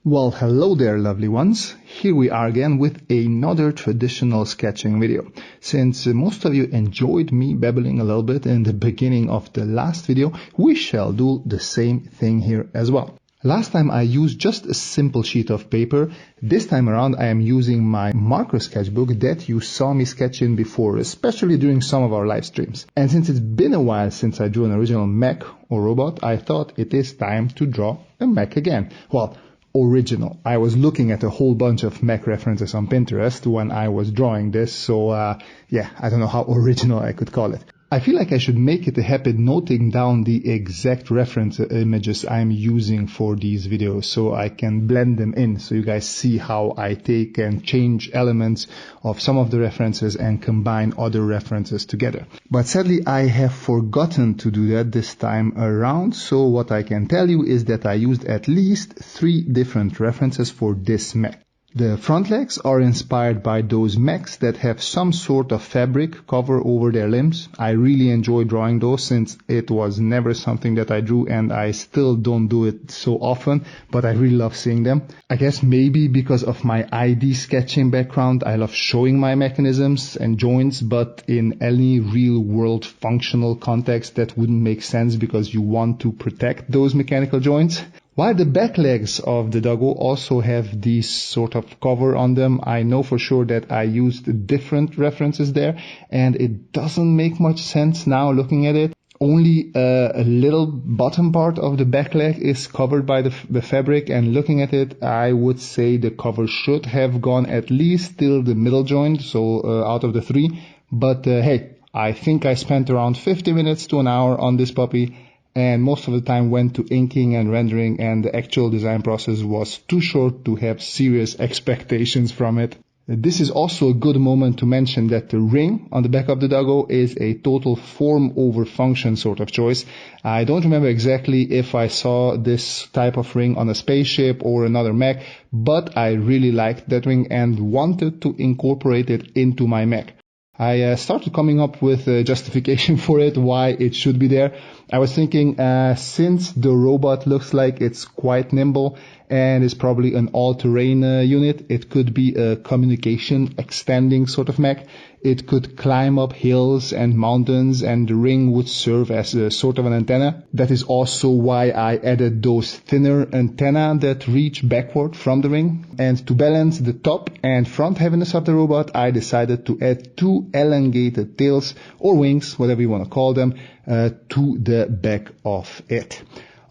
Well, hello there, lovely ones. Here we are again with another traditional sketching video. Since most of you enjoyed me babbling a little bit in the beginning of the last video, we shall do the same thing here as well. Last time I used just a simple sheet of paper. This time around I am using my marker sketchbook that you saw me sketch in before, especially during some of our live streams. And since it's been a while since I drew an original mech or robot, I thought it is time to draw a mech again. Well, original. I was looking at a whole bunch of mech references on Pinterest when I was drawing this, so I don't know how original I could call it. I feel like I should make it a habit noting down the exact reference images I'm using for these videos so I can blend them in so you guys see how I take and change elements of some of the references and combine other references together. But sadly I have forgotten to do that this time around, so what I can tell you is that I used at least 3 different references for this mech. The front legs are inspired by those mechs that have some sort of fabric cover over their limbs. I really enjoy drawing those since it was never something that I drew and I still don't do it so often, but I really love seeing them. I guess maybe because of my ID sketching background, I love showing my mechanisms and joints, but in any real world functional context that wouldn't make sense because you want to protect those mechanical joints. While the back legs of the doggo also have this sort of cover on them, I know for sure that I used different references there and it doesn't make much sense now looking at it. Only a little bottom part of the back leg is covered by the fabric, and looking at it I would say the cover should have gone at least till the middle joint, so out of the 3. But hey, I think I spent around 50 minutes to an hour on this puppy, and most of the time went to inking and rendering, and the actual design process was too short to have serious expectations from it. This is also a good moment to mention that the ring on the back of the doggo is a total form over function sort of choice. I don't remember exactly if I saw this type of ring on a spaceship or another mech, but I really liked that ring and wanted to incorporate it into my mech. I started coming up with a justification for it, why it should be there. I was thinking, since the robot looks like it's quite nimble and is probably an all-terrain unit, it could be a communication extending sort of mech. It could climb up hills and mountains, and the ring would serve as a sort of an antenna. That is also why I added those thinner antennae that reach backward from the ring. And to balance the top and front heaviness of the robot, I decided to add 2 elongated tails or wings, whatever you want to call them, to the back of it.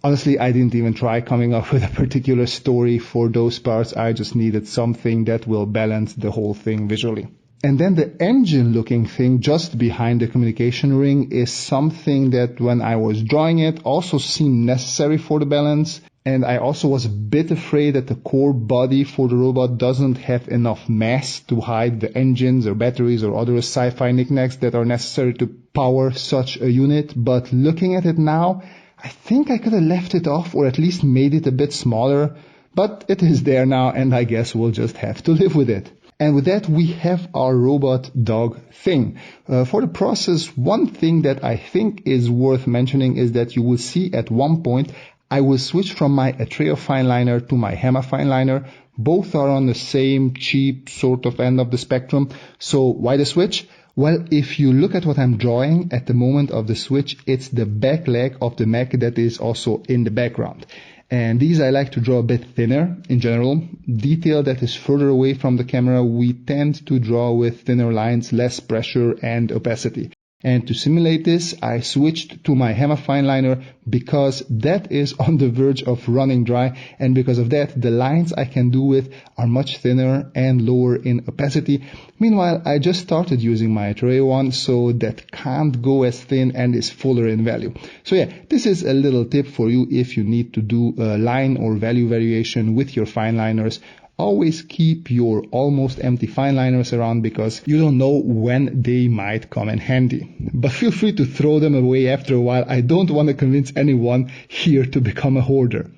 Honestly, I didn't even try coming up with a particular story for those parts. I just needed something that will balance the whole thing visually. And then the engine looking thing just behind the communication ring is something that when I was drawing it also seemed necessary for the balance. And I also was a bit afraid that the core body for the robot doesn't have enough mass to hide the engines or batteries or other sci-fi knickknacks that are necessary to power such a unit. But looking at it now, I think I could have left it off or at least made it a bit smaller. But it is there now and I guess we'll just have to live with it. And with that, we have our robot dog thing. For the process, one thing that I think is worth mentioning is that you will see at one point I will switch from my Atreo fineliner to my Hema fineliner. Both are on the same cheap sort of end of the spectrum. So why the switch? Well, if you look at what I'm drawing at the moment of the switch, it's the back leg of the mech that is also in the background. And these I like to draw a bit thinner in general. Detail that is further away from the camera, we tend to draw with thinner lines, less pressure and opacity. And to simulate this, I switched to my Hema fineliner because that is on the verge of running dry, and because of that, the lines I can do with are much thinner and lower in opacity. Meanwhile, I just started using my Atreo one, so that can't go as thin and is fuller in value. So yeah, this is a little tip for you if you need to do a line or value variation with your fineliners. Always keep your almost empty fineliners around because you don't know when they might come in handy. But feel free to throw them away after a while. I don't want to convince anyone here to become a hoarder.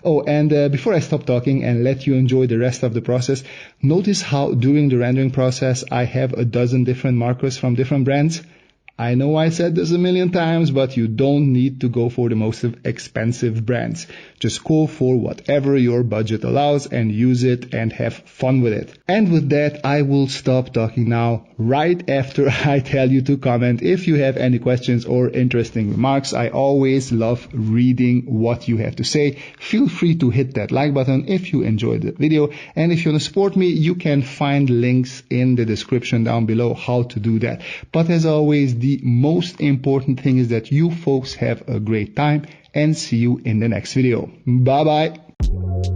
Oh, and before I stop talking and let you enjoy the rest of the process, notice how during the rendering process I have a dozen different markers from different brands. I know I said this a million times, but you don't need to go for the most expensive brands. Just go for whatever your budget allows and use it and have fun with it. And with that, I will stop talking now, right after I tell you to comment if you have any questions or interesting remarks. I always love reading what you have to say. Feel free to hit that like button if you enjoyed the video. And if you want to support me, you can find links in the description down below how to do that. But as always, the most important thing is that you folks have a great time, and see you in the next video. Bye bye.